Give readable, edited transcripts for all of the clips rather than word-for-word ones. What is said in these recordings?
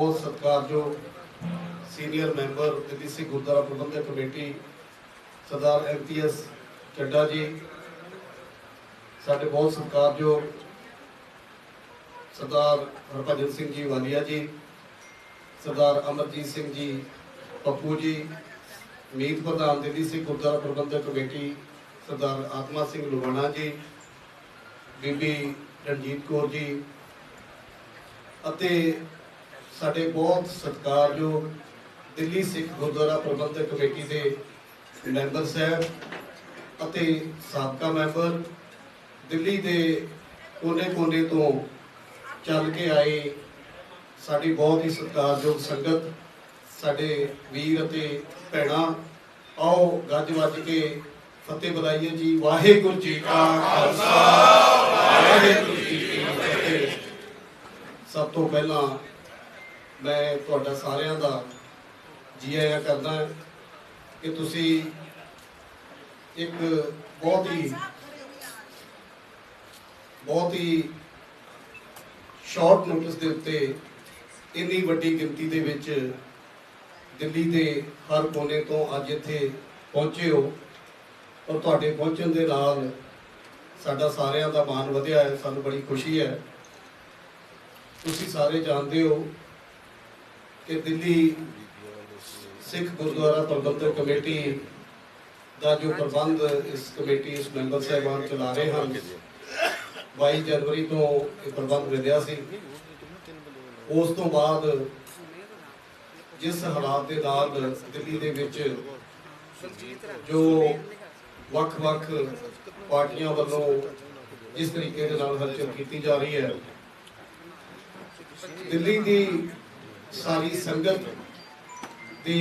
बहुत सत्कारयोग senior member Delhi Sikh gurdwara प्रबंधक committee सरदार MPS चड्डा जी, साढ़े बहुत सत्कारयोग सरदार हरभजन सिंह जी वालिया जी, सरदार अमरजीत सिंह जी पप्पू जी, मीत प्रधान दिल्ली सिख गुरुद्वारा प्रबंधक कमेटी सरदार आत्मा सिंह लुबाना जी, बीबी रणजीत कौर जी, साढ़े बहुत सत्कारयोग दिल्ली सिख गुरुद्वारा प्रबंधक कमेटी के मैंबर साहब अते साबका मैंबर दिल्ली के कोने कोने तो चल के आए साड़ी बहुत ही सत्कारयोग संगत साढ़े वीर अते भैणां, आओ गज वज के फतेह बुलाइए जी। वाहिगुरू जी का खालसा वाहिगुरू जी की फतेह। सब तो पहला मैं तुहाडा सारियां दा जी आया करदा कि तुसी एक बहुत ही शॉर्ट नोटिस के उत्ते इन्नी वड्डी गिनती दे विच दिल्ली के हर कोने तो अज इत्थे पहुंचे हो और तुहाडे पहुंचण दे नाल साडा सारियां दा मान वधिया है, सानू बड़ी खुशी है। तुसी सारे जानते हो कि दिल्ली सिख गुरुद्वारा प्रबंधक कमेटी का जो प्रबंध इस कमेटी इस मैंबर साहबान चला रहे हैं, 22 जनवरी तो यह प्रबंध मिलया सी। उस तो बाद जिस हालात के नाल दिल्ली दे विच जो वख-वख पार्टियां वालों जिस तरीके के नाल हलचल की जा रही है, दिल्ली की सारी संगत की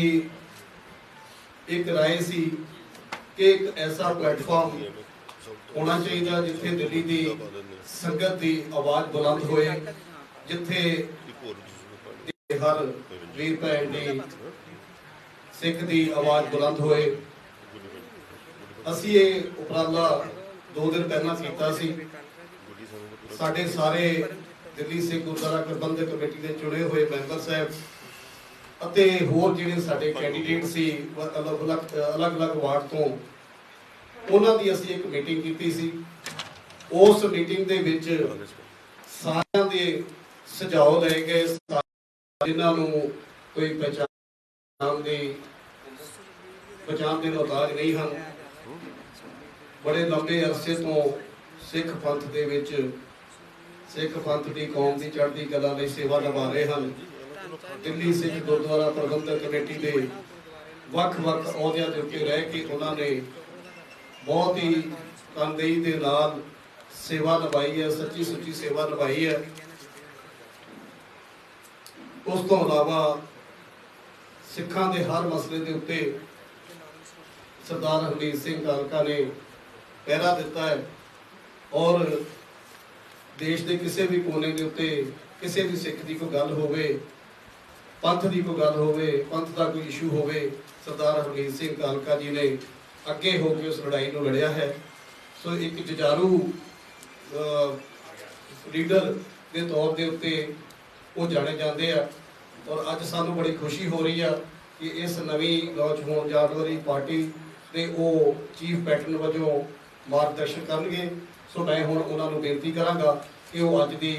एक राय सी कि एक ऐसा प्लेटफॉर्म होना चाहिए जिथे दिल्ली की संगत की आवाज़ बुलंद होए, जिथे हर वीर भैन की सिख की आवाज़ बुलंद होए। असी ये उपराला 2 दिन पहला कीता सी। साडे सारे दिल्ली सिख गुरुद्वारा प्रबंधक कमेटी के चुने हुए मैंबर साहब अते होर जिहड़े साडे कैंडीडेट सी अलग अलग वार्ड तो उन्हां दी असीं एक मीटिंग कीती सी। उस मीटिंग दे विच सारियां दे सुझाव लए गए, जिन्हां नूं कोई पहचान दे मोहताज नहीं हैं, बड़े लंबे अरसे तो सिख पंथ दे विच सिख पंथ की कौम की चढ़ती कला लई सेवा निभा रहे हैं। दिल्ली सिख गुरुद्वारा प्रबंधक कमेटी के वख-वख अहुदियां दे उत्ते रह के उन्होंने बहुत ही तनदेही के नाल सेवा निभाई है, सच्ची सुच्ची सेवा निभाई है। उस तो अलावा सिखां दे हर मसले के उत्ते सरदार हरमीत सिंह कालका ने पहरा दिता है और देश के किसी भी कोने के उत्ते किसी भी सिख की कोई गल होवे, पंथ की कोई गल होवे, पंथ का कोई इशू होवे, सरदार हरमीत सिंह कालका जी ने अगे होकर उस लड़ाई को लड़िया है। सो एक जुझारू लीडर के तौर के उत्ते वो जाने जाते हैं और अज सानू बड़ी खुशी हो रही है कि इस नवी लॉन्च होने जाने वाली पार्टी के वो चीफ पैटर्न वजों मार्गदर्शन करनगे। सो मैं हुण उन्हां नूं बेनती करांगा कि वो अज की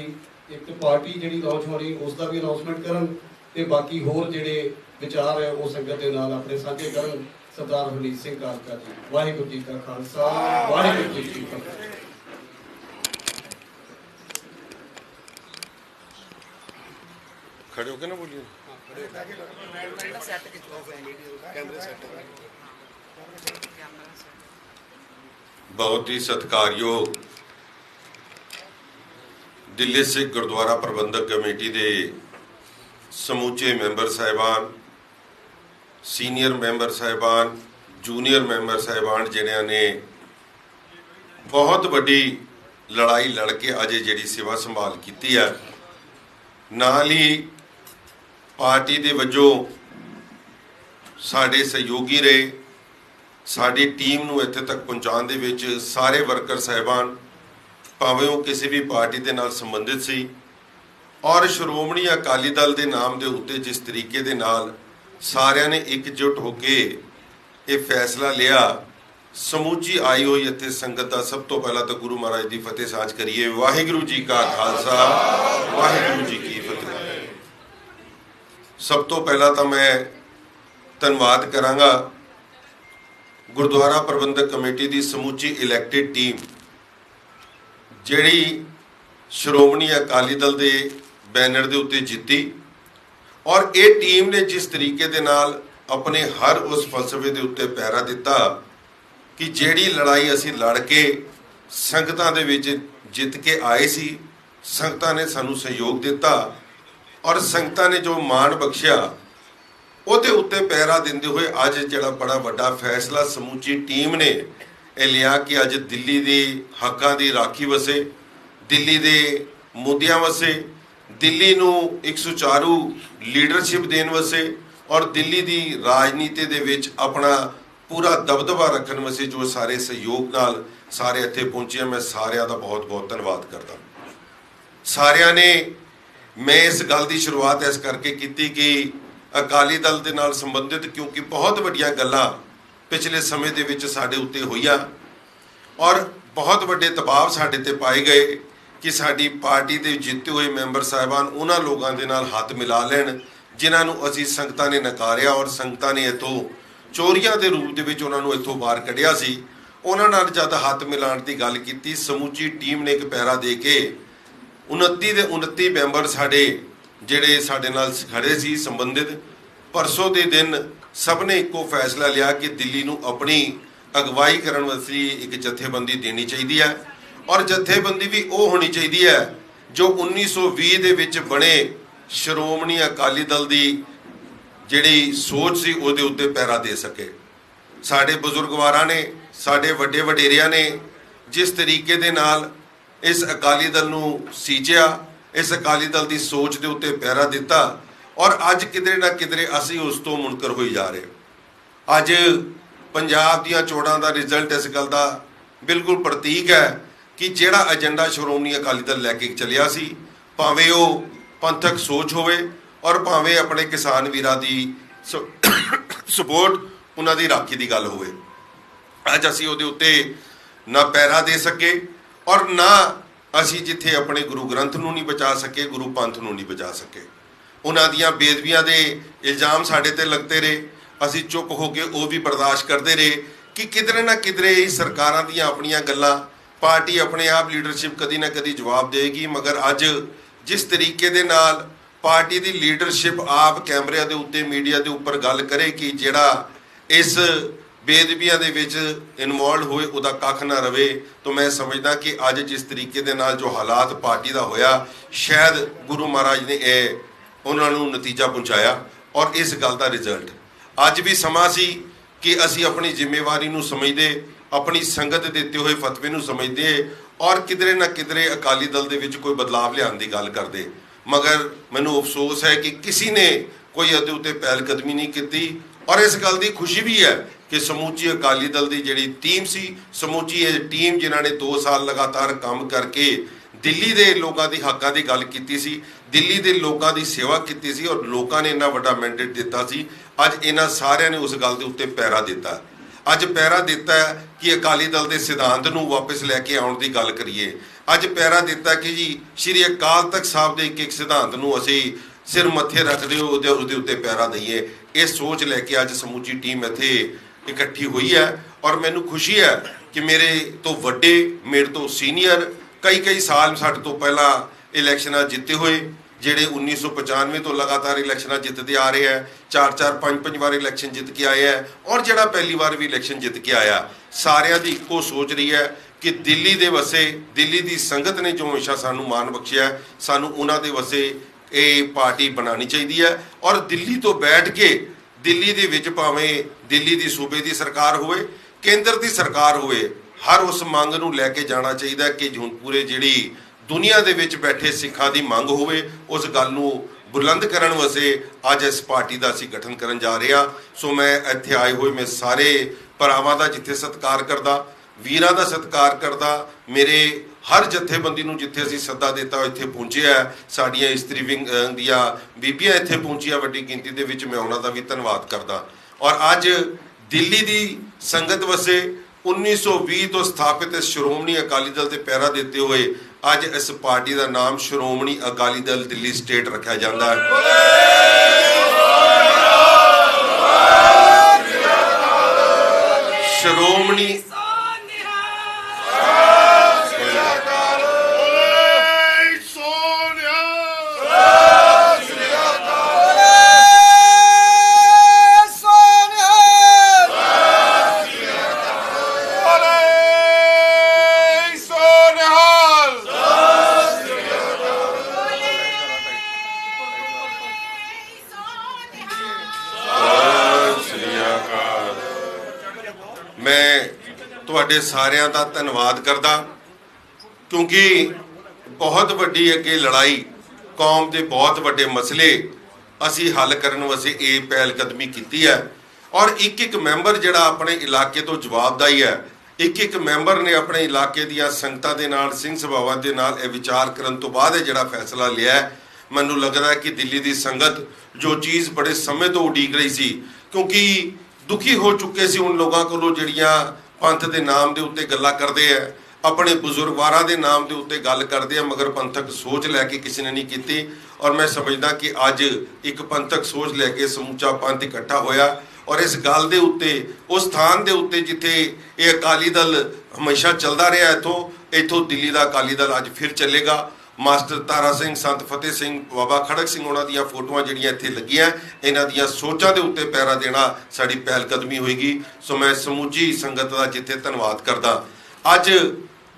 एक पार्टी जिहड़ी लॉन्च होनी उसका भी अनाउंसमेंट करन ते बाकी होर जिहड़े विचार है वो संगत दे नाल अपने साझे करन। सरदार हरमीत सिंह कालका जी। वाहिगुरू जी का खालसा वाहिगुरू जी की फतेह। खड़े होके ना बोलिए। बहुत ही सत्कारयोग दिल्ली सिख गुरुद्वारा प्रबंधक कमेटी के समूचे मैंबर साहिबान, सीनियर मैंबर साहिबान, जूनियर मैंबर साहिबान जिन्हों ने बहुत बड़ी लड़ाई लड़ के अजे जी सेवा संभाल की है, नाल ही पार्टी के वजों साडे सहयोगी रहे, साडी टीम नूं इत्थे तक पहुँचाने दे विच सारे वर्कर साहिबान भावें वो किसी भी पार्टी के नाल संबंधित सी, ਔਰ ਸ਼੍ਰੋਮਣੀ ਅਕਾਲੀ ਦਲ ਦੇ ਨਾਮ ਦੇ ਉੱਤੇ ਜਿਸ ਤਰੀਕੇ ਦੇ ਨਾਲ ਸਾਰਿਆਂ ਨੇ ਇਕਜੁੱਟ ਹੋ ਕੇ ਇਹ ਫੈਸਲਾ ਲਿਆ, ਸਮੁੱਚੀ ਆਈ ਹੋਈ ਇੱਥੇ ਸੰਗਤ ਦਾ ਸਭ ਤੋਂ ਪਹਿਲਾਂ ਤਾਂ ਗੁਰੂ ਮਹਾਰਾਜ ਦੀ ਫਤਿਹ ਸਾਂਝ ਕਰੀਏ। ਵਾਹਿਗੁਰੂ ਜੀ ਕਾ ਖਾਲਸਾ, ਵਾਹਿਗੁਰੂ ਜੀ ਕੀ ਫਤਿਹ। ਸਭ ਤੋਂ ਪਹਿਲਾਂ ਤਾਂ ਮੈਂ ਧੰਨਵਾਦ ਕਰਾਂਗਾ ਗੁਰਦੁਆਰਾ ਪ੍ਰਬੰਧਕ ਕਮੇਟੀ ਦੀ ਸਮੁੱਚੀ ਇਲੈਕਟਿਡ ਟੀਮ, ਜਿਹੜੀ ਸ਼੍ਰੋਮਣੀ ਅਕਾਲੀ ਦਲ ਦੇ ਬੈਨਰ ਦੇ ਉੱਤੇ ਜਿੱਤੀ। ਔਰ ਇਹ ਟੀਮ ਨੇ ਜਿਸ ਤਰੀਕੇ ਦੇ ਨਾਲ ਆਪਣੇ ਹਰ ਉਸ ਫਲਸਫੇ ਦੇ ਉੱਤੇ ਪਹਿਰਾ ਦਿੱਤਾ ਕਿ ਜਿਹੜੀ ਲੜਾਈ ਅਸੀਂ ਲੜ ਕੇ ਸੰਗਤਾਂ ਦੇ ਵਿੱਚ ਜਿੱਤ ਕੇ ਆਏ ਸੀ, ਸੰਗਤਾਂ ਨੇ ਸਾਨੂੰ ਸਹਿਯੋਗ ਦਿੱਤਾ ਔਰ ਸੰਗਤਾਂ ਨੇ ਜੋ ਮਾਣ ਬਖਸ਼ਿਆ ਉਹਦੇ ਉੱਤੇ ਪਹਿਰਾ ਦਿੰਦੇ ਹੋਏ ਅੱਜ ਜਿਹੜਾ ਬੜਾ ਵੱਡਾ ਫੈਸਲਾ ਸਮੁੱਚੀ ਟੀਮ ਨੇ ਇਹ ਲਿਆ ਕਿ ਅੱਜ ਦਿੱਲੀ ਦੇ ਹੱਕਾਂ ਦੀ ਰਾਖੀ ਵਸੇ, ਦਿੱਲੀ ਦੇ ਮੁੱਦਿਆਂ ਵਸੇ, ਦਿੱਲੀ ਨੂੰ ਇੱਕ ਸੁਚਾਰੂ ਲੀਡਰਸ਼ਿਪ ਦੇਣ ਵਸੇ ਔਰ ਦਿੱਲੀ ਦੀ ਰਾਜਨੀਤੀ ਦੇ ਵਿੱਚ ਆਪਣਾ ਪੂਰਾ ਦਬਦਬਾ ਰੱਖਣ ਵਸੇ ਜੋ ਸਾਰੇ ਸਹਿਯੋਗ ਨਾਲ ਸਾਰੇ ਇੱਥੇ ਪਹੁੰਚੇ। ਮੈਂ ਸਾਰਿਆਂ ਦਾ ਬਹੁਤ ਬਹੁਤ ਧੰਨਵਾਦ ਕਰਦਾ। ਸਾਰਿਆਂ ਨੇ, ਮੈਂ ਇਸ ਗੱਲ ਦੀ ਸ਼ੁਰੂਆਤ ਇਸ ਕਰਕੇ ਕੀਤੀ ਕਿ ਅਕਾਲੀ ਦਲ ਦੇ ਨਾਲ ਸੰਬੰਧਿਤ ਕਿਉਂਕਿ ਬਹੁਤ ਵੱਡੀਆਂ ਗੱਲਾਂ ਪਿਛਲੇ ਸਮੇਂ ਦੇ ਵਿੱਚ ਸਾਡੇ ਉੱਤੇ ਹੋਈਆਂ ਔਰ ਬਹੁਤ ਵੱਡੇ ਦਬਾਅ ਸਾਡੇ ਤੇ ਪਾਏ ਗਏ ਕਿ ਸਾਡੀ ਪਾਰਟੀ ਦੇ ਜਿੱਤੇ ਹੋਏ ਮੈਂਬਰ ਸਾਹਿਬਾਨ ਉਹਨਾਂ ਲੋਕਾਂ ਦੇ ਨਾਲ ਹੱਥ ਮਿਲਾ ਲੈਣ ਜਿਨ੍ਹਾਂ ਨੂੰ ਅਸੀਂ ਸੰਗਤਾਂ ਨੇ ਨਕਾਰਿਆ ਔਰ ਸੰਗਤਾਂ ਨੇ ਇੱਥੋਂ ਚੋਰੀਆਂ ਦੇ ਰੂਪ ਦੇ ਵਿੱਚ ਉਹਨਾਂ ਨੂੰ ਇੱਥੋਂ ਬਾਹਰ ਕੱਢਿਆ ਸੀ। ਉਹਨਾਂ ਨਾਲ ਜਦ ਹੱਥ ਮਿਲਾਉਣ ਦੀ ਗੱਲ ਕੀਤੀ, ਸਮੁੱਚੀ ਟੀਮ ਨੇ ਇੱਕ ਪਹਿਰਾ ਦੇ ਕੇ 29 ਦੇ 29 ਮੈਂਬਰ ਸਾਡੇ ਜਿਹੜੇ ਸਾਡੇ ਨਾਲ ਖੜੇ ਸੀ ਸੰਬੰਧਿਤ, ਪਰਸੋਂ ਦੇ ਦਿਨ ਸਭ ਨੇ ਇੱਕੋ ਫੈਸਲਾ ਲਿਆ ਕਿ ਦਿੱਲੀ ਨੂੰ ਆਪਣੀ ਅਗਵਾਈ ਕਰਨ ਵਾਸਤੇ ਇੱਕ ਜਥੇਬੰਦੀ ਦੇਣੀ ਚਾਹੀਦੀ ਹੈ ਔਰ ਜਥੇਬੰਦੀ ਵੀ ਉਹ ਹੋਣੀ ਚਾਹੀਦੀ ਹੈ ਜੋ 1920 ਦੇ ਵਿੱਚ ਬਣੇ ਸ਼੍ਰੋਮਣੀ ਅਕਾਲੀ ਦਲ ਦੀ ਜਿਹੜੀ ਸੋਚ ਸੀ ਉਹਦੇ ਉੱਤੇ ਪਹਿਰਾ ਦੇ ਸਕੇ। ਸਾਡੇ ਬਜ਼ੁਰਗਵਾਰਾਂ ਨੇ, ਸਾਡੇ ਵੱਡੇ ਵਡੇਰਿਆਂ ਨੇ ਜਿਸ ਤਰੀਕੇ ਦੇ ਨਾਲ ਇਸ ਅਕਾਲੀ ਦਲ ਨੂੰ ਸੀਚਿਆ, ਇਸ ਅਕਾਲੀ ਦਲ ਦੀ ਸੋਚ ਦੇ ਉੱਤੇ ਪਹਿਰਾ ਦਿੱਤਾ ਔਰ ਅੱਜ ਕਿਧਰੇ ਨਾ ਕਿਧਰੇ ਅਸੀਂ ਉਸ ਤੋਂ ਮੁਨਕਰ ਹੋਈ ਜਾ ਰਹੇ। ਅੱਜ ਪੰਜਾਬ ਦੀਆਂ ਚੋਣਾਂ ਦਾ ਰਿਜ਼ਲਟ ਇਸ ਗੱਲ ਦਾ ਬਿਲਕੁਲ ਪ੍ਰਤੀਕ ਹੈ ਕਿ ਜਿਹੜਾ ਏਜੰਡਾ ਸ਼੍ਰੋਮਣੀ ਅਕਾਲੀ ਦਲ ਲੈ ਕੇ ਚੱਲਿਆ ਸੀ, ਭਾਵੇਂ ਉਹ ਪੰਥਕ ਸੋਚ ਹੋਵੇ ਔਰ ਭਾਵੇਂ ਆਪਣੇ ਕਿਸਾਨ ਵੀਰਾਂ ਦੀ ਸਪੋਰਟ, ਉਹਨਾਂ ਦੀ ਰਾਖੀ ਦੀ ਗੱਲ ਹੋਵੇ, ਅੱਜ ਅਸੀਂ ਉਹਦੇ ਉੱਤੇ ਨਾ ਪਹਿਰਾ ਦੇ ਸਕੇ ਔਰ ਨਾ ਅਸੀਂ ਜਿੱਥੇ ਆਪਣੇ ਗੁਰੂ ਗ੍ਰੰਥ ਨੂੰ ਨਹੀਂ ਬਚਾ ਸਕੇ, ਗੁਰੂ ਪੰਥ ਨੂੰ ਨਹੀਂ ਬਚਾ ਸਕੇ। ਉਹਨਾਂ ਦੀਆਂ ਬੇਅਦਬੀਆਂ ਦੇ ਇਲਜ਼ਾਮ ਸਾਡੇ ਤੇ ਲੱਗਦੇ ਰਹੇ, ਅਸੀਂ ਚੁੱਪ ਹੋ ਕੇ ਉਹ ਵੀ ਬਰਦਾਸ਼ਤ ਕਰਦੇ ਰਹੇ ਕਿ ਕਿਧਰੇ ਨਾ ਕਿਧਰੇ ਸਰਕਾਰਾਂ ਦੀਆਂ ਆਪਣੀਆਂ ਗੱਲਾਂ, ਪਾਰਟੀ ਆਪਣੇ ਆਪ ਲੀਡਰਸ਼ਿਪ ਕਦੀ ਨਾ ਕਦੀ ਜਵਾਬ ਦੇਗੀ। ਮਗਰ ਅੱਜ ਜਿਸ ਤਰੀਕੇ ਦੇ ਨਾਲ ਪਾਰਟੀ ਦੀ ਲੀਡਰਸ਼ਿਪ ਆਪ ਕੈਮਰਿਆਂ ਦੇ ਉੱਤੇ, ਮੀਡੀਆ ਦੇ ਉੱਪਰ ਗੱਲ ਕਰੇ ਕਿ ਜਿਹੜਾ ਇਸ ਬੇਅਦਬੀਆਂ ਦੇ ਵਿੱਚ ਇਨਵੋਲਵ ਹੋਏ ਉਹਦਾ ਕੱਖ ਨਾ ਰਵੇ, ਤਾਂ ਮੈਂ ਸਮਝਦਾ ਕਿ ਅੱਜ ਜਿਸ ਤਰੀਕੇ ਦੇ ਨਾਲ ਜੋ ਹਾਲਾਤ ਪਾਰਟੀ ਦਾ ਹੋਇਆ, ਸ਼ਾਇਦ ਗੁਰੂ ਮਹਾਰਾਜ ਨੇ ਇਹ ਉਹਨਾਂ ਨੂੰ ਨਤੀਜਾ ਪਹੁੰਚਾਇਆ ਔਰ ਇਸ ਗੱਲ ਦਾ ਰਿਜ਼ਲਟ ਅੱਜ ਵੀ ਸਮਾਂ ਸੀ ਕਿ ਅਸੀਂ ਆਪਣੀ ਜ਼ਿੰਮੇਵਾਰੀ ਨੂੰ ਸਮਝਦੇ, ਆਪਣੀ ਸੰਗਤ ਦੇ ਦਿੱਤੇ ਹੋਏ ਫਤਵੇ ਨੂੰ ਸਮਝਦੇ ਔਰ ਕਿਧਰੇ ਨਾ ਕਿਧਰੇ ਅਕਾਲੀ ਦਲ ਦੇ ਵਿੱਚ ਕੋਈ ਬਦਲਾਵ ਲਿਆਉਣ ਦੀ ਗੱਲ ਕਰਦੇ। ਮਗਰ ਮੈਨੂੰ ਅਫਸੋਸ ਹੈ ਕਿ ਕਿਸੇ ਨੇ ਕੋਈ ਇਹਦੇ ਉੱਤੇ ਪਹਿਲ ਕਦਮੀ ਨਹੀਂ ਕੀਤੀ ਔਰ ਇਸ ਗੱਲ ਦੀ ਖੁਸ਼ੀ ਵੀ ਹੈ ਕਿ ਸਮੁੱਚੀ ਅਕਾਲੀ ਦਲ ਦੀ ਜਿਹੜੀ ਟੀਮ ਸੀ, ਸਮੁੱਚੀ ਇਹ ਟੀਮ ਜਿਨ੍ਹਾਂ ਨੇ 2 ਸਾਲ ਲਗਾਤਾਰ ਕੰਮ ਕਰਕੇ ਦਿੱਲੀ ਦੇ ਲੋਕਾਂ ਦੀ ਹੱਕਾਂ ਦੀ ਗੱਲ ਕੀਤੀ ਸੀ, ਦਿੱਲੀ ਦੇ ਲੋਕਾਂ ਦੀ ਸੇਵਾ ਕੀਤੀ ਸੀ ਔਰ ਲੋਕਾਂ ਨੇ ਇੰਨਾ ਵੱਡਾ ਮੈਂਡੇਟ ਦਿੱਤਾ ਸੀ, ਅੱਜ ਇਹਨਾਂ ਸਾਰਿਆਂ ਨੇ ਉਸ ਗੱਲ ਦੇ ਉੱਤੇ ਪਹਿਰਾ ਦਿੱਤਾ। ਅੱਜ ਪਹਿਰਾ ਦਿੱਤਾ ਕਿ ਅਕਾਲੀ ਦਲ ਦੇ ਸਿਧਾਂਤ ਨੂੰ ਵਾਪਸ ਲੈ ਕੇ ਆਉਣ ਦੀ ਗੱਲ ਕਰੀਏ। ਅੱਜ ਪਹਿਰਾ ਦਿੱਤਾ ਕਿ ਜੀ ਸ਼੍ਰੀ ਅਕਾਲ ਤਖਤ ਸਾਹਿਬ ਦੇ ਇੱਕ ਸਿਧਾਂਤ ਨੂੰ ਅਸੀਂ ਸਿਰ ਮੱਥੇ ਰੱਖਦੇ ਹੋ ਉਹਦੇ ਉੱਤੇ ਪਹਿਰਾ ਦਈਏ। ਇਹ ਸੋਚ ਲੈ ਕੇ ਅੱਜ ਸਮੁੱਚੀ ਟੀਮ ਇੱਥੇ ਇਕੱਠੀ ਹੋਈ ਹੈ ਔਰ ਮੈਨੂੰ ਖੁਸ਼ੀ ਹੈ ਕਿ ਮੇਰੇ ਤੋਂ ਵੱਡੇ, ਮੇਰੇ ਤੋਂ ਸੀਨੀਅਰ, ਕਈ ਸਾਲ ਸਾਡੇ ਤੋਂ ਪਹਿਲਾਂ ਇਲੈਕਸ਼ਨਾਂ ਜਿੱਤੇ ਹੋਏ, ਜਿਹੜੇ 1995 ਤੋਂ ਲਗਾਤਾਰ ਇਲੈਕਸ਼ਨਾਂ ਜਿੱਤਦੇ ਆ ਰਹੇ ਹੈ, 4-4 5-5 ਵਾਰ ਇਲੈਕਸ਼ਨ ਜਿੱਤ ਕੇ ਆਏ ਹੈ ਔਰ ਜਿਹੜਾ ਪਹਿਲੀ ਵਾਰ ਵੀ ਇਲੈਕਸ਼ਨ ਜਿੱਤ ਕੇ ਆਇਆ, ਸਾਰਿਆਂ ਦੀ ਇੱਕੋ ਸੋਚ ਰਹੀ ਹੈ ਕਿ ਦਿੱਲੀ ਦੇ ਵਸੇ, ਦਿੱਲੀ ਦੀ ਸੰਗਤ ਨੇ ਜੋ ਹਮੇਸ਼ਾ ਸਾਨੂੰ ਮਾਣ ਬਖਸ਼ਿਆ, ਸਾਨੂੰ ਉਹਨਾਂ ਦੇ ਵਸੇ ਇਹ ਪਾਰਟੀ ਬਣਾਉਣੀ ਚਾਹੀਦੀ ਹੈ ਔਰ ਦਿੱਲੀ ਤੋਂ ਬੈਠ ਕੇ ਦਿੱਲੀ ਦੇ ਵਿੱਚ ਭਾਵੇਂ ਦਿੱਲੀ ਦੀ ਸੂਬੇ ਦੀ ਸਰਕਾਰ ਹੋਵੇ, ਕੇਂਦਰ ਦੀ ਸਰਕਾਰ ਹੋਵੇ, ਹਰ ਉਸ ਮੰਗ ਨੂੰ ਲੈ ਕੇ ਜਾਣਾ ਚਾਹੀਦਾ ਕਿ ਹੁਣ ਪੂਰੇ ਜਿਹੜੀ ਦੁਨੀਆ ਦੇ ਵਿੱਚ ਬੈਠੇ ਸਿੱਖਾਂ ਦੀ ਮੰਗ ਹੋਵੇ, ਉਸ ਗੱਲ ਨੂੰ ਬੁਲੰਦ ਕਰਨ ਵਾਸਤੇ ਅੱਜ ਇਸ ਪਾਰਟੀ ਦਾ ਅਸੀਂ ਗਠਨ ਕਰਨ ਜਾ ਰਹੇ ਹਾਂ। ਸੋ ਮੈਂ ਇੱਥੇ ਆਏ ਹੋਏ ਮੈਂ ਸਾਰੇ ਭਰਾਵਾਂ ਦਾ ਜਿੱਥੇ ਸਤਿਕਾਰ ਕਰਦਾ, ਵੀਰਾਂ ਦਾ ਸਤਿਕਾਰ ਕਰਦਾ, ਮੇਰੇ हर जथेबंदी नूं जिथे असीं सद्दा दिता इत्थे पहुंचे है। साडियां इस्त्री विंग दियां बीबियां इत्थे पहुंचियां वड्डी गिनती दे विच, मैं उन्हां दा भी धन्नवाद करदा। और अज दिल्ली दी संगत वसे 1920 तो स्थापित इस श्रोमणी अकाली दल ते पैरा देते हुए अज इस पार्टी का नाम श्रोमणी अकाली दल दिल्ली स्टेट रखा जाता है। श्रोमणी ਤੁਹਾਡੇ ਸਾਰਿਆਂ ਦਾ ਧੰਨਵਾਦ ਕਰਦਾ, ਕਿਉਂਕਿ ਬਹੁਤ ਵੱਡੀ ਅੱਗੇ ਲੜਾਈ, ਕੌਮ ਦੇ ਬਹੁਤ ਵੱਡੇ ਮਸਲੇ ਅਸੀਂ ਹੱਲ ਕਰਨ ਵਾਸਤੇ ਇਹ ਪਹਿਲ ਕਦਮੀ ਕੀਤੀ ਹੈ। ਔਰ ਇੱਕ ਇੱਕ ਮੈਂਬਰ ਜਿਹੜਾ ਆਪਣੇ ਇਲਾਕੇ ਤੋਂ ਜਵਾਬਦਾਰੀ ਹੈ, ਇੱਕ ਇੱਕ ਮੈਂਬਰ ਨੇ ਆਪਣੇ ਇਲਾਕੇ ਦੀਆਂ ਸੰਗਤਾਂ ਦੇ ਨਾਲ, ਸਿੰਘ ਸਭਾਵਾਂ ਦੇ ਨਾਲ ਇਹ ਵਿਚਾਰ ਕਰਨ ਤੋਂ ਬਾਅਦ ਇਹ ਜਿਹੜਾ ਫੈਸਲਾ ਲਿਆ ਹੈ। ਮੈਨੂੰ ਲੱਗਦਾ ਹੈ ਕਿ ਦਿੱਲੀ ਦੀ ਸੰਗਤ ਜੋ ਚੀਜ਼ ਬੜੇ ਸਮੇਂ ਤੋਂ ਉਡੀਕ ਰਹੀ ਸੀ, ਕਿਉਂਕਿ ਦੁਖੀ ਹੋ ਚੁੱਕੇ ਸੀ ਉਨ ਲੋਕਾਂ ਕੋਲੋਂ ਜਿਹੜੀਆਂ पंथ के नाम के उत्ते गल्लां करते हैं, अपने बुजुर्गवारां के नाम के उत्ते गल करते हैं, मगर पंथक सोच लैके किसी ने नहीं की। और मैं समझदा कि अज एक पंथक सोच लैके समूचा पंथ इकट्ठा होया और इस गल के उत्ते, उस स्थान के उत्ते जिथे ये अकाली दल हमेशा चलता रहा, इथों दिल्ली का अकाली दल अज फिर चलेगा। मास्टर तारा सिंह, संत फतेह सिंह, बाबा खड़क सिंह उन्हां दियां फोटोआं जिहड़ियां इत्थे लगियां, इन्हां दियां सोचां दे उत्ते पैरा देना साडी पहल कदमी होएगी। सो मैं समूची संगत का जिथे धन्नवाद करदा। अज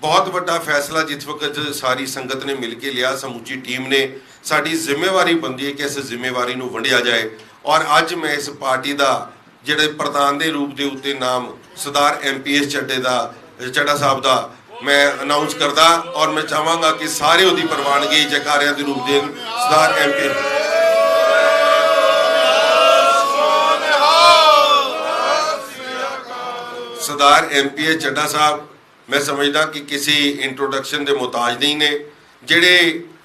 बहुत वड्डा फैसला जिस वक्त सारी संगत ने मिल के लिया, समूची टीम ने, साडी जिम्मेवारी बनदी है कि इस जिम्मेवारी नूं वंडिया जाए। और अज मैं इस पार्टी का जिहड़े प्रधान के रूप के उत्ते नाम सरदार MPS ਚੱਡਾ साहब का मैं अनाउंस करदा। और मैं चाहांगा कि सारे उहदी प्रवानगी जयकारियां दे रूप देन। सरदार MPS ਚੱਡਾ साहब, मैं समझदा कि किसी इंट्रोडक्शन के मुताज नहीं ने, जिहड़े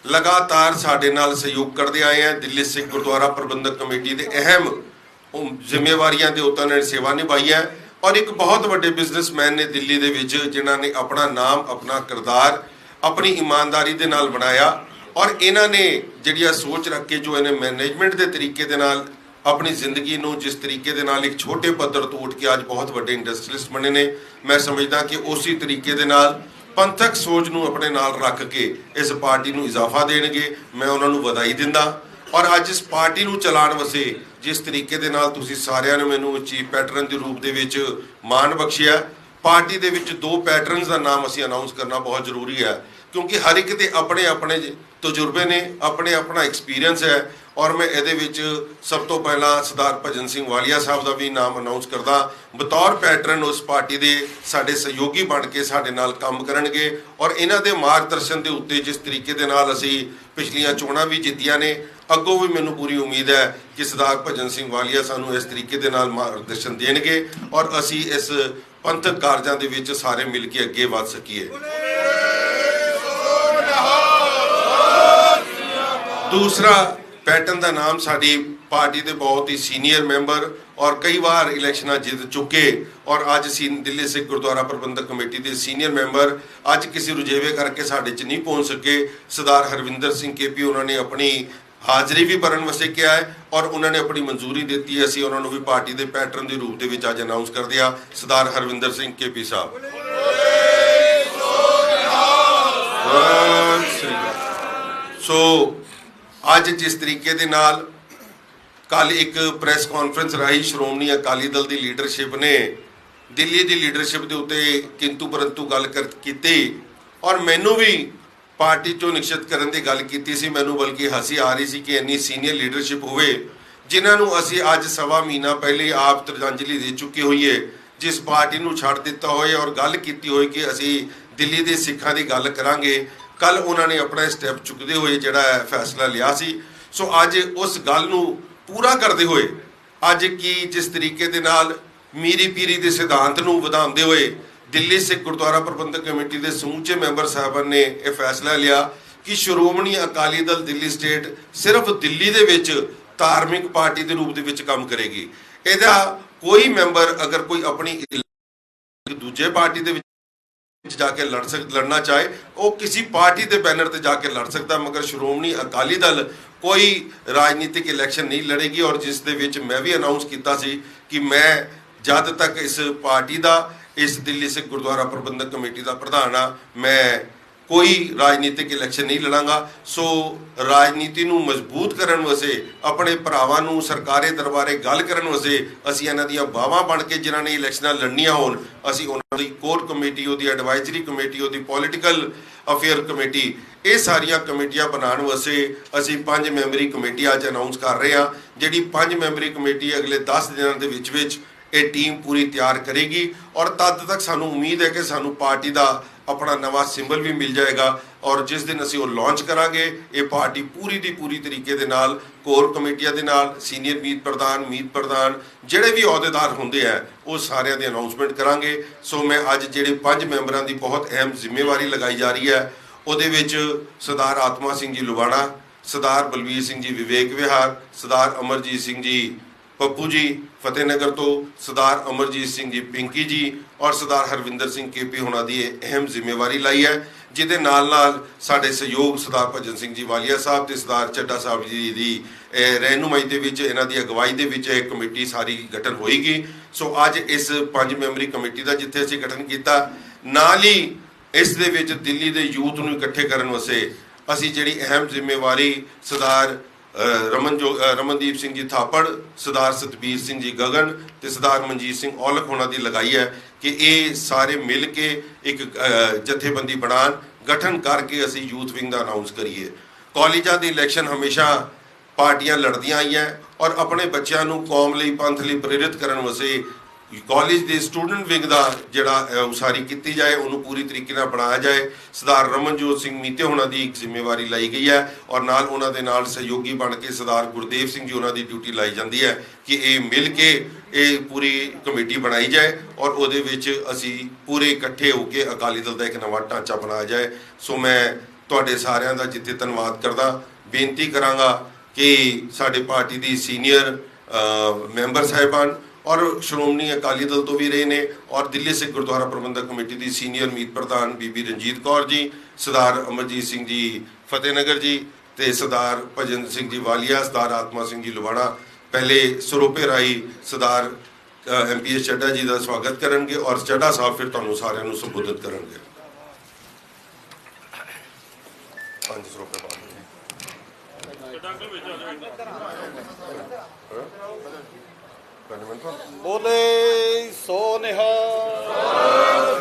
लगातार साडे नाल सहयोग करते आए हैं। दिल्ली सिख गुरुद्वारा प्रबंधक कमेटी के अहम जिम्मेवारियां दे उत्ते उन्होंने सेवा निभाई है। और एक बहुत बड़े बिजनेसमैन ने दिल्ली दे विच, जिन्हां ने अपना नाम, अपना किरदार, अपनी ईमानदारी दे नाल बनाया। और इन्हां ने जिहड़ियां सोच रख के जो इन्हें मैनेजमेंट के तरीके दे नाल अपनी जिंदगी नूं जिस तरीके दे नाल एक छोटे पद्धर तो उठ के अज बहुत बड़े इंडस्ट्रीलिस्ट बने ने, मैं समझदा कि उसी तरीके दे नाल पंथक सोच नूं अपने नाल रख के इस पार्टी नूं इजाफा देणगे। मैं उन्हां नूं वधाई दिंदा। और अज इस पार्टी नूं चलाउण वास्ते जिस तरीके दे नाल तुसीं सारिआं ने मैनूं चीफ पैटਰਨ के रूप दे विच मान बख्शिया, पार्टी दे विच 2 पैटर्नस का नाम असीं अनाउंस करना बहुत जरूरी है, क्योंकि हर एक दे अपने अपने तजुर्बे ने, अपने अपना एक्सपीरियंस है। और मैं ये विच सब तो पहला सरदार भजन सिंह वालिया साहब का भी नाम अनाउंस करदा, बतौर पैटर्न उस पार्टी के साडे सहयोगी बन के साडे नाल काम करनगे। और इन्हां दे मार्गदर्शन के उत्ते जिस तरीके दे नाल असीं पिछलियां चोणां भी जित्तियां ने, अगों भी मैनूं पूरी उम्मीद है कि सरदार भजन सिंह वालिया सानूं इस तरीके दे नाल मार्गदर्शन देणगे और असीं इस पंथक कारजां दे विच सारे मिल के अगे वध सकीए। दूसरा पैटर्न का नाम साडी पार्टी के बहुत ही सीनियर मैंबर और कई बार इलैक्शनां जित चुके और अज दिल्ली सिख गुरुद्वारा प्रबंधक कमेटी के सीनियर मैंबर अज किसी रुझेवे करके साडे च नहीं पहुँच सके, सरदार हरविंदर सिंह KP उन्होंने अपनी हाज़री भी भरन वास्ते किया है और उन्होंने अपनी मंजूरी दी है। असीं उन्होंने भी पार्टी के पैटर्न के रूप के अज अनाउंस कर दिया, सरदार हरविंदर सिंह KP साहब। सो अज जिस तरीके दे नाल कल एक प्रैस कॉन्फ्रेंस राही श्रोमणी अकाली दल की लीडरशिप ने दिल्ली की लीडरशिप के उत्ते किंतु परंतु गल की और मैनू भी पार्टी चो निश्चित करने की गल की सी। मैनू बल्कि हसी आ रही सी कि इन्नी सीनियर लीडरशिप होवे जिन्होंने असी अज सवा महीना पहले आप श्रद्धांजलि दे चुके होइए, जिस पार्टी नूं छड्ड दिता होए और गल की होए कि असी दिल्ली के सिखां की गल करांगे। कल उन्होंने अपना स्टैप चुकते हुए जिहड़ा फैसला लिया सी। सो अज उस गल नूं पूरा करते हुए अज की जिस तरीके दे नाल मीरी पीरी के सिद्धांत नूं वधाउंदे हुए दिल्ली सिख गुरुद्वारा प्रबंधक कमेटी के समूचे मैंबर साहबान ने यह फैसला लिया कि श्रोमणी अकाली दल दिल्ली स्टेट सिर्फ दिल्ली दे विच धार्मिक पार्टी के रूप में काम करेगी। ਇਹਦਾ कोई मैंबर अगर कोई अपनी दूजे पार्टी के जाके लड़ना चाहे वो किसी पार्टी के बैनर से जाके लड़ सकता, मगर श्रोमणी अकाली दल कोई राजनीतिक इलैक्शन नहीं लड़ेगी। और जिस दे विच मैं भी अनाउंस किया कि मैं जब तक इस पार्टी का इस दिल्ली सिख गुरुद्वारा प्रबंधक कमेटी का प्रधान हाँ, मैं कोई राजनीतिक इलैक्शन नहीं लड़ांगा। सो राजनीति नूं मजबूत करन वास्ते अपने भरावां नूं सरकारे दरबारे गल करन वास्ते असीं इन्हां दीआं बावां बन के जिन्हां ने इलैक्शनां लड़नियां होण असीं उन्हां दी कोर कमेटी, उहदी एडवाइजरी कमेटी, उहदी पॉलिटिकल अफेयर कमेटी, ये सारियां कमेटियां बनाउण वास्ते असीं 5 मैंबरी कमेटी अज अनाउंस कर रहे हां। जिहड़ी 5 मैंबरी कमेटी अगले 10 दिनां दे विच ये टीम पूरी तैयार करेगी और तद तक सानू उम्मीद है कि सानू पार्टी का अपना नवा सिंबल भी मिल जाएगा। और जिस दिन असी वो लॉन्च करांगे ये पार्टी पूरी दी पूरी तरीके दे नाल कोर कमेटियां दे नाल सीनियर मीत प्रधान जिहड़े भी अहुदेदार होंदे हैं वो सारिਆਂ ਦੀ अनाउंसमेंट करांगे। सो मैं अज जिहड़े 5 मैंबरां की बहुत अहम जिम्मेवारी लगाई जा रही है ਉਹਦੇ ਵਿੱਚ सरदार आत्मा सिंह जी लुबाणा, सरदार बलवीर सिंह जी विवेक विहार, सरदार अमरजीत सिंह जी पप्पू जी फतेहनगर तो, सरदार अमरजीत सिंह जी पिंकी जी और सरदार हरविंदर सिंह केपी होना की अहम जिम्मेवारी लाई है। जिहदे नाल नाल साडे सहयोग सरदार भजन सिंह जी वालिया साहब ते सरदार चड्ढा साहब जी की रहनुमाई दे विच इन्हां दी अगवाई दे विच एक कमेटी सारी गठन होएगी। सो अज इस 5 मैंबरी कमेटी का जिथे असीं गठन किया, नाल ही इस दे विच दिल्ली दे यूथ नूं इकट्ठे करन वास्ते असीं जिहड़ी अहम जिम्मेवारी सरदार रमनदीप सिंह जी थापड़, सरदार सतबीर सिंह जी गगन ते सरदार मनजीत सिंह औलख होना की लगाई है कि ये सारे मिल के एक जथेबंदी बनान, गठन करके असी यूथ विंग का अनाउंस करिए। कॉलेजा के इलैक्शन हमेशा पार्टियां लड़दियां आई हैं और अपने बच्चों को कौम लई पंथ लई प्रेरित करने वास्ते कॉलेज के स्टूडेंट विंग का जिहड़ा उसारी की जाए, उन्होंने पूरी तरीके नाल बनाया जाए। सरदार रमनजोत सिंह मीते होना की एक जिम्मेवारी लाई गई है और नाल उन्हां दे नाल सहयोगी बन के सरदार गुरदेव सिंह जी उन्हां दी ड्यूटी लाई जाती है कि ये मिल के ये पूरी कमेटी बनाई जाए और उहदे विच असी पूरे इकट्ठे होकर अकाली दल का एक नवा ढांचा बनाया जाए। सो मैं तुहाडे सारिਆਂ ਦਾ जिथे धन्यवाद करदा, बेनती करांगा कि साडे पार्टी की सीनियर मैंबर साहिबान और श्रोमणी अकाली दल तो भी रहे ने और दिल्ली सिख गुरुद्वारा प्रबंधक कमेटी की सीनियर मीत प्रधान बीबी रंजीत कौर जी, सरदार अमरजीत सिंह जी फतेहनगर जी ते सरदार भजन सिंह जी वालिया, सरदार आत्मा सिंह जी लुबाणा पहले सरोपे राही सरदार MPS चड्ढा जी का स्वागत करेंगे और चड्ढा साहब फिर तुहानूं सारिਆਂ ਨੂੰ संबोधित करेंगे। 5 सरोपे पा बोले सो निहाल।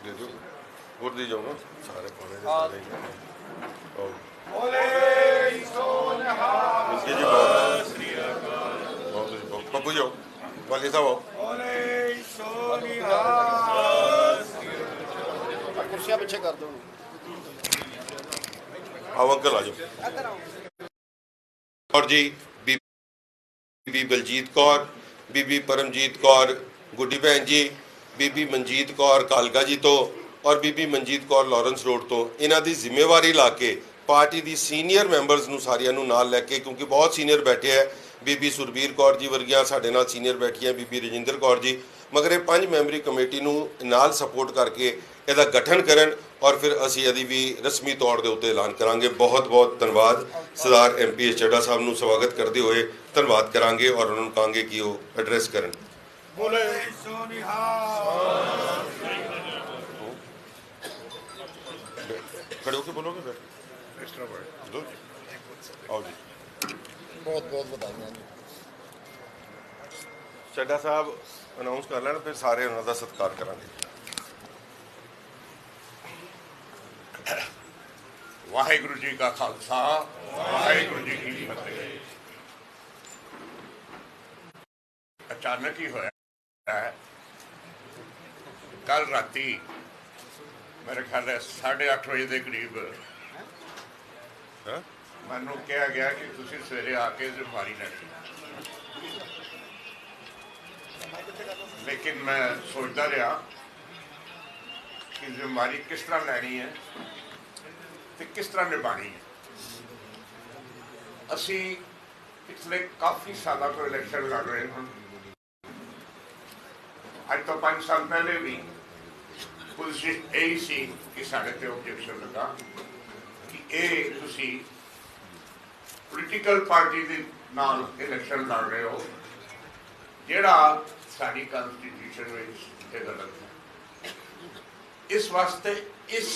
दे दो और दे जाओ ना सारे पाने पप्पू जाओ वाली साहब कुर्सियां पीछे कर दो। आओ अंकल आ जाओ। और जी बीबी बलजीत कौर, बीबी परमजीत कौर गुड्डी भैन जी, बीबी मनजीत कौर कालका जी तो और बीबी मनजीत कौर लॉरेंस रोड तो इन्हां दी जिम्मेवारी ला के पार्टी की सीनियर मैंबरस नूं सारिਆਂ ਨੂੰ नाल लैके, क्योंकि बहुत सीनियर बैठे है, बीबी सुरबीर कौर जी वर्गियां साडे नाल सीनियर बैठी है, बीबी रजिंदर कौर जी, मगर ये 5 मैंबरी कमेटी नूं नाल सपोर्ट करके ਇਹਦਾ गठन करन और फिर असी यदि भी रस्मी तौर के उत्ते ऐलान करांगे। बहुत बहुत धन्यवाद। सरदार MPS चड्ढा साहब नूं स्वागत करते हुए धन्यवाद करांगे और उन्होंने कहांगे कि वो एड्रैस करन। बोले सो निहाल। खड़े होके बोलोगे फिर आओ जी। बहुत बहुत बधाइयां जी। चड्ढा साहब अनाउंस कर लैन, फिर सारे उन्हों का सत्कार करांगे। वाहिगुरु जी का खालसा, वाहिगुरु जी की फतेह। अचानक ही होया है, कल राती मेरे ख्याल है 8:30 बजे के करीब मैनू कहा गया कि तुसी सवेरे आके जिम्मेवारी लैनी, लेकिन मैं सोचता रहा कि जिम्मेवारी किस तरह लैनी है तो किस तरह निभानी है। असी पिछले काफ़ी सालों तो इलेक्शन लड़ रहे हैं। अज तो 5 साल पहले भी कोशिश यही सी कि साढ़े ते ऑब्जेक्शन लगा कि ये तुसी पोलिटिकल पार्टी दे नाल इलेक्शन लड़ रहे हो, जिहड़ा साडी कॉन्स्टिट्यूशन विच ये गलत है। इस वास्ते इस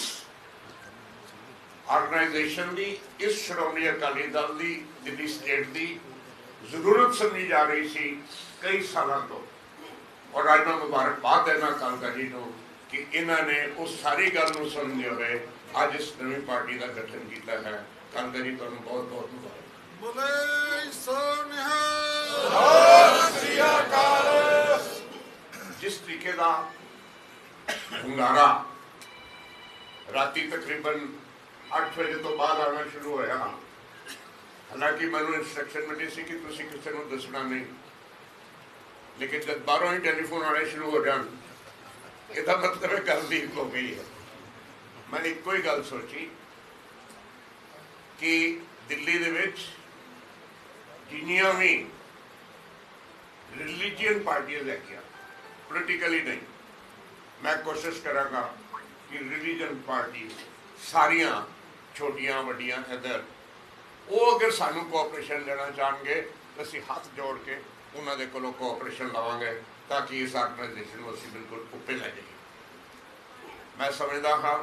ऑर्गेनाइजेशन की, इस श्रोमणी अकाली दल की दिल्ली स्टेट की जरूरत समझी जा रही सी कई सालों तो। और अज मैं मुबारकबाद देना कालका जी को कि इन्होंने उस सारी गल को समझते हुए अज इस नवी पार्टी का गठन किया है। कालका जी तुहानू बहुत बहुत मुबारक। जिस तरीके का हुंगारा राती तकरीबन 8 बजे तो बाद आना शुरू होया, हालांकि मैनू इंस्ट्रक्शन मिली सी कि तुसी किसी को दसना नहीं, लेकिन जब बाहरों ही टेलीफोन आने शुरू हो जान, इसका मतलब है गल लीक हो गई है। मैं एक ही गल सोची कि दिल्ली दे विच जिन्नियां भी रिलीजियन पार्टियां हैगियां, पोलिटिकली नहीं, मैं कोशिश करांगा कि रिलीजन पार्टी सारियां छोटियां वड्डियां इधर वो अगर सानू कोऑपरेशन देना चाहेंगे तो असीं हाथ जोड़ के उन्होंने कोलों कोऑपरेशन लवांगे ताकि इस ऑर्गेनाइजेशन को असीं बिल्कुल उत्ते लै जाइए। मैं समझदा हाँ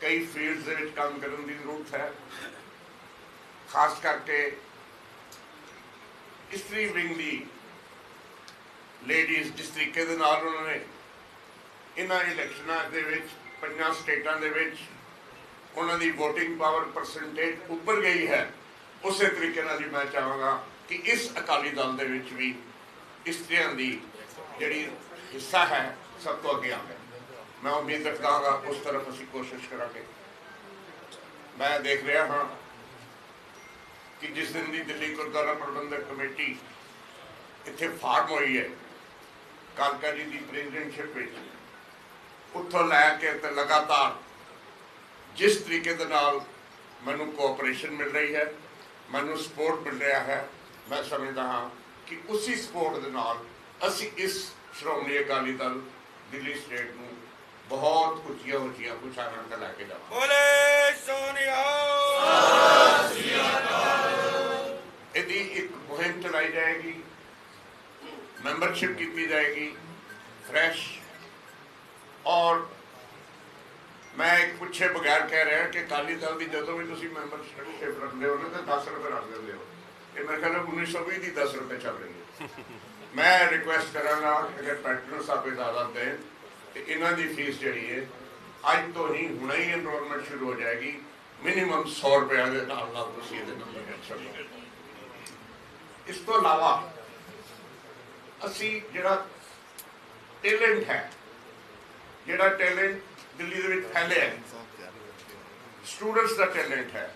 कई फील्ड्स दे विच काम करने की जरूरत है, खास करके स्त्री विंग की लेडीज़ जिस तरीके दे नाल उन्होंने इन्हां इलैक्शनां दे विच 5 स्टेटां दे विच उन्हां दी वोटिंग पावर परसेंटेज उपर गई है, उस तरीके नाल ही मैं चाहांगा कि इस अकाली दल दे विच भी स्त्रियां दी जिहड़ी हिस्सा है सब तो अगे आवे। मैं उम्मीद रखता हाँ उस तरफ असीं कोशिश करांगे। मैं देख रहा हाँ कि जिस दिन की दिल्ली गुरुद्वारा प्रबंधक कमेटी इत्थे फार्म हुई है कालका जी की प्रेजिडेंटशिप में, उत्थों लैके ते लगातार जिस तरीके दे नाल मैनू कोऑपरेशन मिल रही है, मैनू सपोर्ट मिल रहा है, मैं समझदा हाँ कि उसी सपोर्ट दे नाल असीं इस श्रोमणी अकाली दल दिल्ली स्टेट नूं बहुत उच्चियां उच्चियां उचाइयां ते लैके जावांगे। यदि एक मुहिम चलाई जाएगी, मेंबरशिप की जाएगी फ्रैश, और मैं एक पूछे बगैर कह रहा कि अकाली दल की जो भी तुम मैंबरशिप रखते हो तो 10 रुपये रख देते हो, ये मेरे ख्याल 1920 की 10 रुपये चल रही है। मैं रिक्वेस्ट कराँगा अगर पैटर्न साहब इजाजत दें तो इन्हों की फीस जी है अज तो ही हुणे ही एनरोलमेंट शुरू हो जाएगी, मिनिमम 100 रुपया के नंबर कर सकते। इस तो अलावा असी जिहड़ा टैलेंट है, जिहड़ा टैलेंट दिल्ली दे विच फैले है, स्टूडेंट्स का टैलेंट है,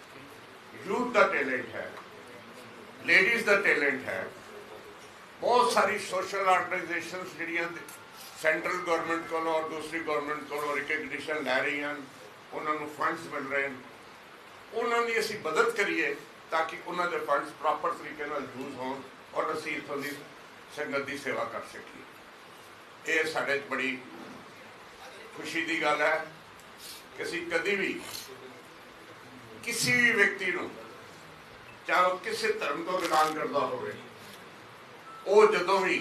यूथ का टैलेंट है, लेडीज़ का टैलेंट है, बहुत सारी सोशल ऑर्गेनाइजेशंस जिहड़ियां सेंट्रल गवर्नमेंट को और दूसरी गवर्नमेंट को रिकग्निशन लै रही हैं, उन्होंने फंड्स मिल रहे हैं, उन्होंने असी मदद करिए ताकि उन्होंने फंड्स प्रॉपर तरीके यूज हो और असी इतों की संगत की सेवा कर सकीए। ये साढ़े बड़ी खुशी की गल है कि असी कभी भी किसी भी व्यक्ति को चाहे वह किसी धर्म को बिलोंग करता हो, जदों भी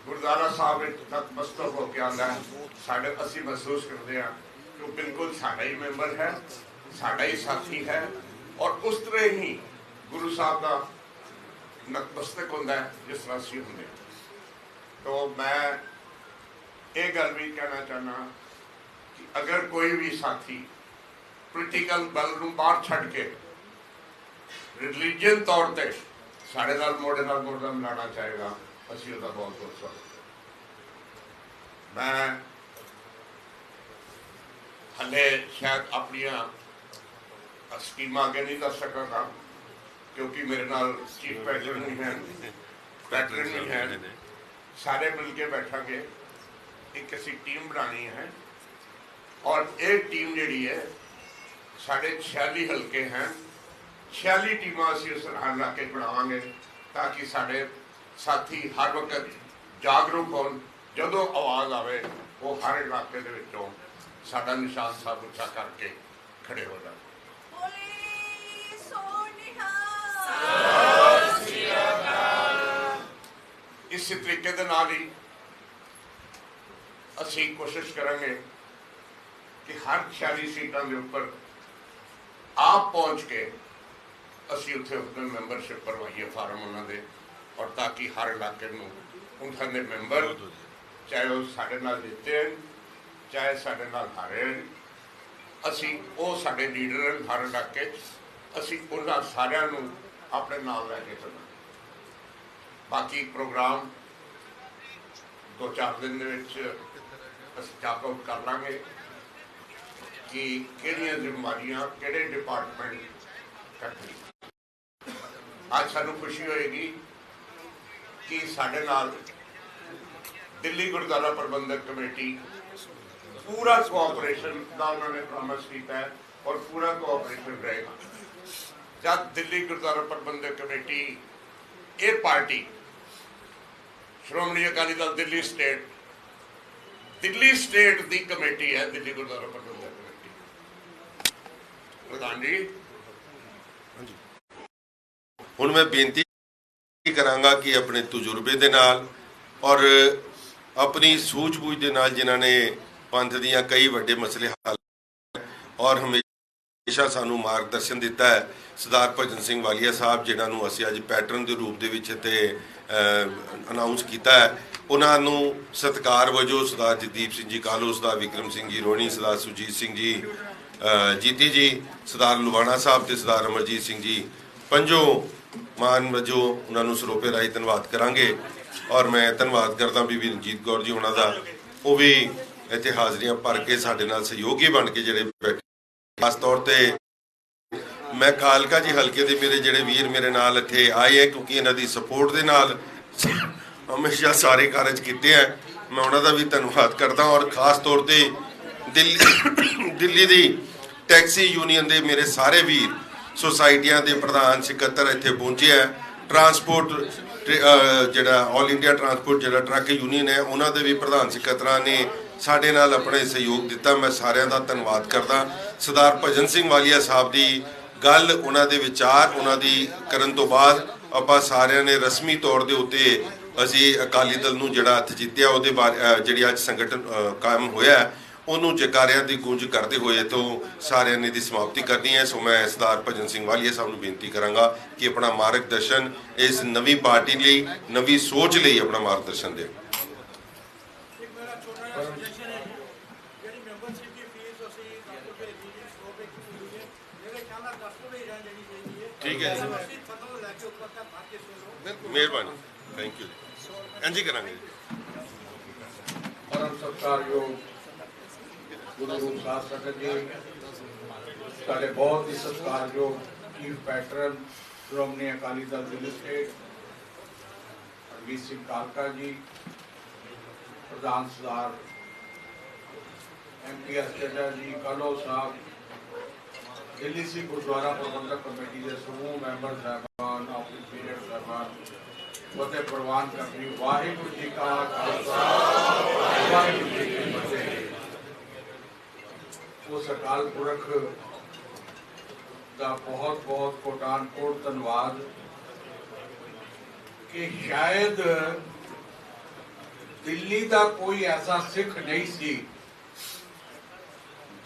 गुरुद्वारा साहब नतमस्तक होकर आता है, साढ़े असी महसूस करते हैं कि वो बिल्कुल साढ़ा ही मैंबर है, साढ़ा ही साथी है, और उस तरह ही गुरु साहब का नतमस्तक होता है जिस तरह असी होंगे। तो मैं ये गल भी कहना चाहना कि अगर कोई भी साथी पोलिटिकल बल को बाहर छड़ के रिलीजन तौर पर साढ़े नाल मोढ़े नाल मोढ़ा मिलाना चाहेगा, असी उसका बहुत बहुत स्वागत। मैं हले शायद अपनिया स्कीम आगे नहीं दस सकांगा क्योंकि मेरे नाल चीफ पैटर्न नहीं है, पैटर्न नहीं है। सारे मिलके बैठांगे, एक असी टीम बनानी है और एक टीम जिहड़ी है साढ़े 46 हल्के हैं, 46 टीमां असी उस इलाके बनावांगे ताकि साढ़े साथी हर वक्त जागरूक होन, जदों आवाज़ आवे वो हर इलाके दे विचों साडा निशान साहब उच्चा करके खड़े हो जाए। इस तरीके दे नाल ही असी कोशिश करेंगे कि हर 46 सीटां के उपर आप पहुँच के असी उत्थे अपने मैंबरशिप करवाइए फार्म उन्होंने, और ताकि हर इलाके में उन्होंने मैंबर चाहे वो साढ़े नाल जीते हैं चाहे साढ़े नाल हारे हैं, असी वो साढ़े लीडर हैं हर इलाके, असी उन्होंने सारिਆਂ ਨੂੰ अपने नाल लैके चलना। बाकी प्रोग्राम 2-4 दिन जाप आउट कर लाँगे कि किहड़ियां जिम्मेवारियां किहड़े डिपार्टमेंट करनी। आज सानू खुशी होएगी कि साडे नाल दिल्ली गुरुद्वारा प्रबंधक कमेटी पूरा कोऑपरेशन का उन्होंने प्रॉमिस किया है और पूरा कोऑपरेशन रहेगा। जब दिल्ली गुरुद्वारा प्रबंधक कमेटी ये पार्टी श्रोमणी अकाली दल दिल्ली स्टेट की कमेटी है, दिल्ली गुरुद्वारा प्रबंधक कमेटी। प्रधान जी हुण मैं बेनती करांगा कि अपने तजुर्बे दे नाल और अपनी सूझबूझ दे नाल जिन्हां ने पंथ दीयां कई वड्डे मसले हल और हमेशा सानू मार्गदर्शन दिता है, सरदार भजन सिंह वालिया साहब जिन्हां नूं असीं अज पैटर्न के रूप दे विच ते अनाउंस किया है, उन्होंने सत्कार वजों सरदार जगदीप सिंह जी कालो, सरदार विक्रम सिंह जी रोहनी, सरदार सुरजीत सिंह जी जीती जी, सरदार लुबाना साहब ते सरदार अमरजीत सिंह जी पंजों मान वजों उन्होंने सरोपे राही धन्यवाद करांगे। और मैं धन्यवाद करदा बीबी रंजीत कौर जी उन्हों का, वो भी इत्थे हाज़रियां भर के साडे नाल सहयोगी बन के जिहड़े बैठे। खास तौर पर मैं कालका जी हल्के दे मेरे जिहड़े वीर मेरे नाल इत्थे आए हैं क्योंकि इन्हां दी सपोर्ट दे नाल हमेशा सारे कारज किए हैं, मैं उन्हों का भी धन्यवाद करदा। और खास तौर पर दिल्ली दी टैक्सी यूनियन दे मेरे सारे वीर सोसाइटियां दे प्रधान सकत्तर इत्थे पहुंचे है, ट्रांसपोर्ट जिहड़ा ऑल इंडिया ट्रांसपोर्ट जिहड़ा ट्रक यूनियन है उन्हों दे भी प्रधान सकत्तरां ने साडे नाल अपने सहयोग दिता, मैं सारिਆਂ ਦਾ धन्यवाद करदा। सरदार भजन सिंह वालिया साहब की गल उन्हों के विचार उन्हों की करन तो बाद आपां सारिਆਂ ने रस्मी तौर के उत्ते असी अकाली दल नूं जिहड़ा हथ जीत्या उहदे बारे जिहड़ी अज संगठन कायम होया उन्होंने जकारियां की गूंज करते हुए तो सारिਆਂ ने दी समाप्ति करनी है। सो मैं सरदार भजन सिंह वालिया साहब नूं बेनती करांगा कि अपना मार्गदर्शन इस नवी पार्टी लई नवी सोच लई अपना मार्गदर्शन दें। ठीक है जी, मेहरबानी, थैंक यू जी, इंज ही करांगे। परम सत्कारयोग गुरु रूप साध संगत जी, साढ़े बहुत ही सत्कारयोग चीफ पैटर्न श्रोमणी अकाली दल दिल्ली स्टेट हरमीत सिंह कालका जी, प्रधान सरदार MPS जी कालो साहब, दिल्ली सिंह गुरुद्वारा प्रबंधक कमेटी के समूह मैंबर साहबान, ऑफिस पीरियड साहबान, फतेह प्रवान करनी, वाहिगुरू जी का खालसा वाहिगुरू जी की फतेह। उस अकाल पुरख का बहुत बहुत कोटान कोट धन्यवाद कि शायद दिल्ली का कोई ऐसा सिख नहीं सी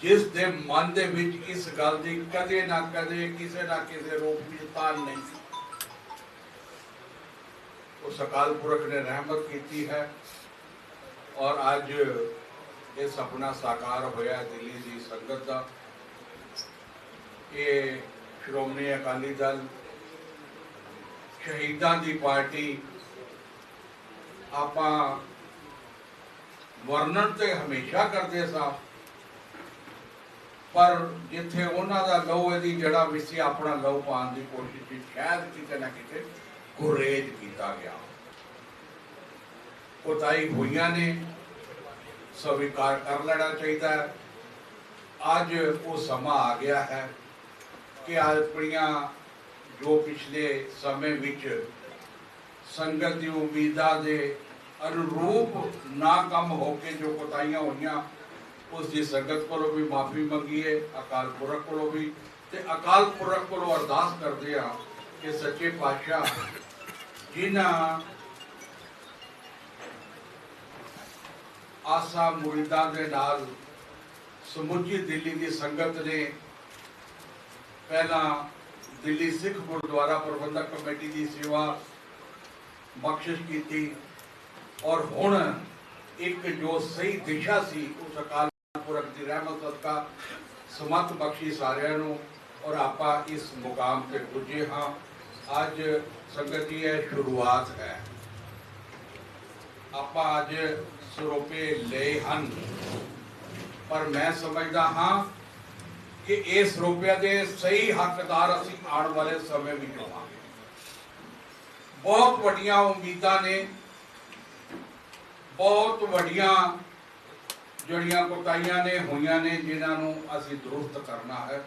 जिस दे मन दे विच इस गल दी कदे ना कदे किसी ना किसी रूप में तान नहीं। उस अकाल पुरख ने रहमत की है और आज ये सपना साकार होया दिल्ली की संगत का। ये श्रोमणी अकाली दल शहीदां की पार्टी आपां वर्णन तो हमेशा करते सा ਪਰ ਜਿੱਥੇ ਉਹਨਾਂ ਦਾ ਲਹੂ ਇਹਦੀ ਜੜਾ ਵਿੱਚ ਸੀ, ਆਪਣਾ ਲਹੂ ਪਾਉਣ ਦੀ ਕੋਸ਼ਿਸ਼ ਸੀ, ਸ਼ਾਇਦ ਕਿਤੇ ਨਾ ਕਿਤੇ ਗੁਰੇਜ਼ ਕੀਤਾ ਗਿਆ। ਕੋਤਾਹੀ ਹੋਈਆਂ ਨੇ, ਸਵੀਕਾਰ ਕਰ ਲੈਣਾ ਚਾਹੀਦਾ ਹੈ। ਅੱਜ ਉਹ ਸਮਾਂ ਆ ਗਿਆ ਹੈ ਕਿ ਆਪਣੀਆਂ ਜੋ ਪਿਛਲੇ ਸਮੇਂ ਵਿੱਚ ਸੰਗਤ ਦੀ ਉਮੀਦਾਂ ਦੇ ਅਨੁਰੂਪ ਨਾ ਕੰਮ ਹੋ ਕੇ ਜੋ ਕੋਤਾਹੀਆਂ ਹੋਈਆਂ, ਉਸ ਦੀ ਸੰਗਤ ਕੋਲੋਂ ਵੀ ਮਾਫੀ ਮੰਗੀਏ, ਅਕਾਲ ਪੁਰਖ ਕੋਲੋਂ ਵੀ, ਤੇ ਅਕਾਲ ਪੁਰਖ ਕੋਲੋਂ ਅਰਦਾਸ ਕਰਦੇ ਆ ਕਿ ਸੱਚੇ ਪਾਤਸ਼ਾਹ ਜਿਨ੍ਹਾਂ ਆਸਾ ਮੁਰੀਦਾਂ ਦੇ ਨਾਲ ਸਮੁੱਚੀ ਦਿੱਲੀ ਦੀ ਸੰਗਤ ਨੇ ਪਹਿਲਾਂ ਦਿੱਲੀ ਸਿੱਖ ਗੁਰਦੁਆਰਾ ਪ੍ਰਬੰਧਕ ਕਮੇਟੀ ਦੀ ਸੇਵਾ ਬਖਸ਼ਿਸ਼ ਕੀਤੀ, ਔਰ ਹੁਣ ਇੱਕ ਜੋ ਸਹੀ ਦਿਸ਼ਾ ਸੀ ਉਸ ਅਕਾਲ ਪੁਰਖ ਦੀ ਰਹਿਮਤ ਸਦਕਾ ਸਮਤ ਬਖਸ਼ੀ ਸਾਰਿਆਂ ਨੂੰ, ਔਰ ਆਪਾਂ ਇਸ ਮੁਕਾਮ ਤੇ ਪੁੱਜੇ ਹਾਂ। ਅੱਜ ਸੰਗਤ ਦੀ ਇਹ ਸ਼ੁਰੂਆਤ ਹੈ। ਆਪਾਂ ਅੱਜ ਸਰੋਪੇ ਲਏ ਹਨ, ਪਰ ਮੈਂ ਸਮਝਦਾ ਹਾਂ ਕਿ ਇਸ ਰੁਪਏ ਦੇ ਸਹੀ ਹੱਕਦਾਰ ਅਸੀਂ ਆਉਣ ਵਾਲੇ ਸਮੇਂ ਵਿੱਚ ਹੋਵਾਂਗੇ। ਬਹੁਤ ਵੱਡੀਆਂ ਉਮੀਦਾਂ ਨੇ, ਬਹੁਤ ਵੱਡੀਆਂ ਜਿਹੜੀਆਂ ਕੋਤਾਹੀਆਂ ਨੇ ਹੋਈਆਂ ਨੇ, ਜਿਨ੍ਹਾਂ ਨੂੰ ਅਸੀਂ ਦਰੁਸਤ ਕਰਨਾ ਹੈ।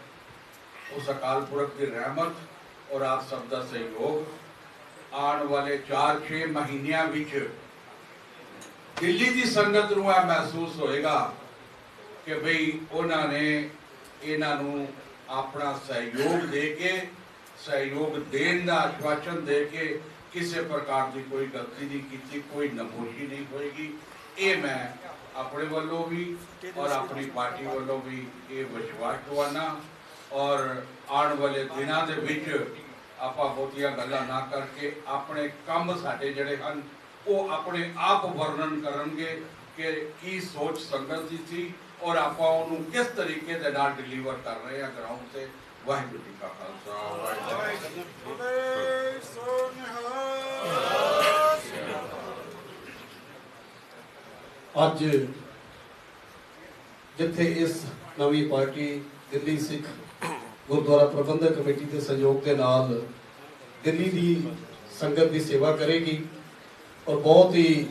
ਉਸ ਅਕਾਲ ਪੁਰਖ ਦੀ ਰਹਿਮਤ ਔਰ ਆਪ ਸਭ ਦਾ ਸਹਿਯੋਗ ਆਉਣ ਵਾਲੇ 4-6 ਮਹੀਨਿਆਂ ਵਿੱਚ ਦਿੱਲੀ ਦੀ ਸੰਗਤ ਨੂੰ ਇਹ ਮਹਿਸੂਸ ਹੋਏਗਾ ਕਿ ਬਈ ਉਹਨਾਂ ਨੇ ਇਹਨਾਂ ਨੂੰ ਆਪਣਾ ਸਹਿਯੋਗ ਦੇ ਕੇ, ਸਹਿਯੋਗ ਦੇਣ ਦਾ ਆਸ਼ਵਾਸਨ ਦੇ ਕੇ ਕਿਸੇ ਪ੍ਰਕਾਰ ਦੀ ਕੋਈ ਗਲਤੀ ਨਹੀਂ ਕੀਤੀ, ਕੋਈ ਨਮੋਸ਼ੀ ਨਹੀਂ ਹੋਏਗੀ। ਇਹ ਮੈਂ ਆਪਣੇ ਵੱਲੋਂ ਵੀ ਔਰ ਆਪਣੀ ਪਾਰਟੀ ਵੱਲੋਂ ਵੀ ਇਹ ਵਿਸ਼ਵਾਸ ਦਵਾਨਾ। ਔਰ ਆਉਣ ਵਾਲੇ ਦਿਨਾਂ ਦੇ ਵਿੱਚ ਆਪਾਂ ਬਹੁਤੀਆਂ ਗੱਲਾਂ ਨਾ ਕਰਕੇ ਆਪਣੇ ਕੰਮ ਸਾਡੇ ਜਿਹੜੇ ਹਨ ਉਹ ਆਪਣੇ ਆਪ ਵਰਣਨ ਕਰਨਗੇ ਕਿ ਕੀ ਸੋਚ ਸੰਗਤ ਦੀ ਸੀ ਔਰ ਆਪਾਂ ਉਹਨੂੰ ਕਿਸ ਤਰੀਕੇ ਦੇ ਨਾਲ ਡਿਲੀਵਰ ਕਰ ਰਹੇ ਹਾਂ ਗਰਾਊਂਡ ਤੇ। ਵਾਹਿਗੁਰੂ ਜੀ ਕਾ ਖਾਲਸਾ, ਵਾਹਿਗੁਰੂ ਜੀ ਕੀ ਫਤਿਹ। ਅੱਜ ਜਿੱਥੇ ਇਸ ਨਵੀਂ ਪਾਰਟੀ ਦਿੱਲੀ ਸਿੱਖ ਗੁਰਦੁਆਰਾ ਪ੍ਰਬੰਧਕ ਕਮੇਟੀ ਦੇ ਸਹਿਯੋਗ ਦੇ ਨਾਲ ਦਿੱਲੀ ਦੀ ਸੰਗਤ ਦੀ ਸੇਵਾ ਕਰੇਗੀ, ਔਰ ਬਹੁਤ ਹੀ